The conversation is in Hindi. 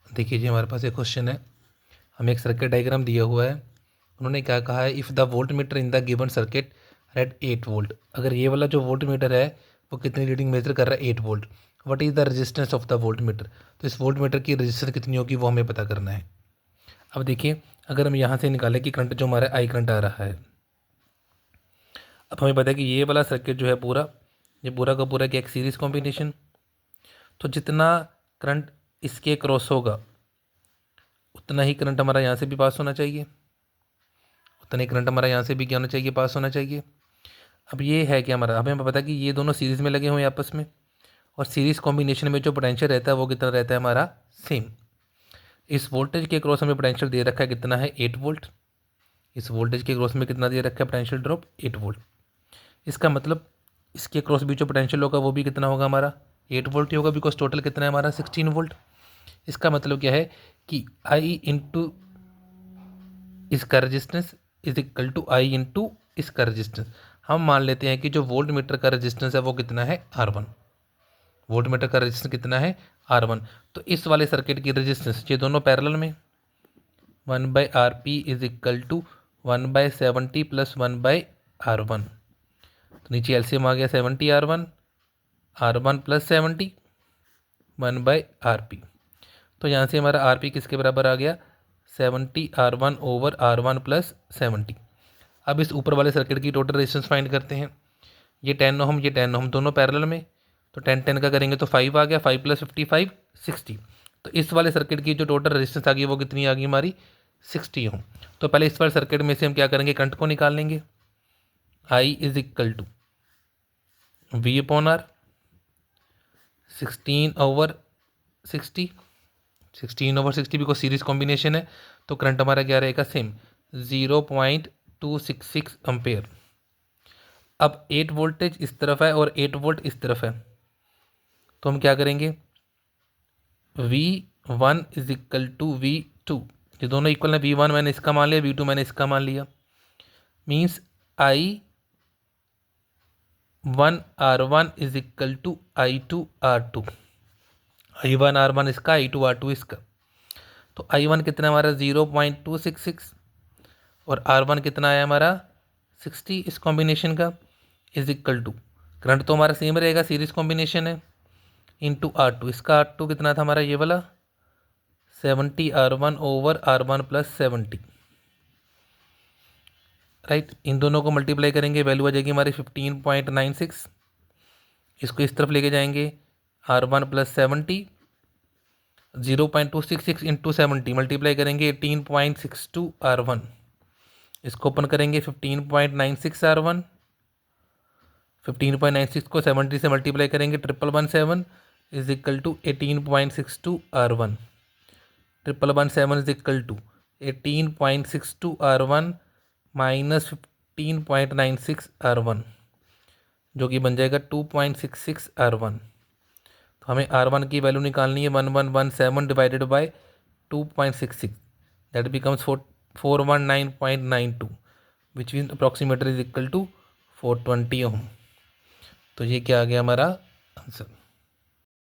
देखिए जी, हमारे पास एक क्वेश्चन है। हमें एक सर्किट डायग्राम दिया हुआ है। उन्होंने क्या कहा है, if the volt meter in the given circuit red 8 volt. अगर ये वाला जो वोल्ट मीटर है वो कितनी रीडिंग मेजर कर रहा है, 8 volt. What is the resistance of the volt meter. तो इस वोल्ट मीटर की रेजिस्टेंस कितनी होगी वो हमें पता करना है। अब देखिए, अगर हम यहाँ से निकालें कि करंट जो हमारा आई करंट आ रहा है, अब हमें पता है कि ये वाला सर्किट जो है पूरा, ये पूरा का पूरा क्या एक सीरीज़ कॉम्बिनेशन। तो जितना करंट इसके क्रॉस होगा उतना ही करंट हमारा यहाँ से भी पास होना चाहिए, उतना ही करंट हमारा यहाँ से भी क्या होना चाहिए, पास होना चाहिए। अब ये है कि हमारा, हमें पता है कि ये दोनों सीरीज़ में लगे हुए हैं आपस में, और सीरीज़ कॉम्बिनेशन में जो पोटेंशियल रहता है वो कितना रहता है हमारा, सेम। इस वोल्टेज के क्रॉस हमें पोटेंशियल दे रखा है कितना है, 8 वोल्ट। इस वोल्टेज के क्रॉस में कितना दे रखा है पोटेंशियल ड्रॉप, 8 वोल्ट। इसका मतलब इसके क्रॉस भी जो पोटेंशियल होगा वो भी कितना होगा हमारा, 8 वोल्ट ही होगा, बिकॉज टोटल कितना है हमारा, 16 वोल्ट। इसका मतलब क्या है कि आई इंटू इसका resistance is equal to I into इसका रजिस्टेंस। हम मान लेते हैं कि जो वोल्ट मीटर का रजिस्टेंस है वो कितना है, R1। वोल्ट मीटर का रजिस्टेंस कितना है, R1। तो इस वाले सर्किट की रजिस्टेंस, ये दोनों पैरेलल में, 1/RP is equal to 1/70 plus 1/R1। तो नीचे एलसीएम आ गया 70R1, R1 प्लस 70, 1/RP। तो यहाँ से हमारा RP किसके बराबर आ गया, 70R1 ओवर R1 प्लस 70। अब इस ऊपर वाले सर्किट की टोटल रेजिस्टेंस फाइंड करते हैं। ये 10 ओम, ये 10 ओम, दोनों पैरेलल में, तो 10 10 का करेंगे तो 5 आ गया, 5 प्लस 55 60। तो इस वाले सर्किट की जो टोटल रेजिस्टेंस आ गई वो कितनी आ गई हमारी, 60 ओम। तो पहले इस वाले सर्किट में से हम क्या करेंगे, करंट को निकाल लेंगे। I is equal to V upon R, 16/60, 16/60 because series combination है। तो करंट हमारा क्या रहेगा, सेम 0.266 अम्पेयर। अब 8 वोल्टेज इस तरफ है और 8 वोल्ट इस तरफ है, तो हम क्या करेंगे, V1 is equal to V2। ये दोनों इक्वल है, V1 मैंने इसका मान लिया, V2 मैंने इसका मान लिया। Means I1R1 is equal to I2R2। I1R1 इसका, I2R2 इसका। तो I1 कितना हमारा 0.266 और R1 कितना आया हमारा 60 इस कॉम्बिनेशन का, इज इक्वल टू, करंट तो हमारा सेम रहेगा, सीरीज कॉम्बिनेशन है, इंटू R2। इसका R2 कितना था हमारा, ये वाला 70R1 over R1 plus 70। Right, इन दोनों को मल्टीप्लाई करेंगे, वैल्यू आ जाएगी हमारी 15.96। इसको इस तरफ लेके जाएंगे, R1 प्लस 70, 0.266 इंटू 70 मल्टीप्लाई करेंगे 18.62 R1। इसको ओपन करेंगे 15.96 R1, 15.96 को 70 से मल्टीप्लाई करेंगे 1117 is equal to 18.62 R1। 1117 is equal to 18.62 R1 minus 15.96 R1, जो कि बन जाएगा 2.66 R1। तो हमें R1 की वैल्यू निकालनी है, 1117 divided by 2.66, that becomes 419.92, which mean approximately is equal to 420 ohm. तो ये क्या आ गया हमारा आंसर।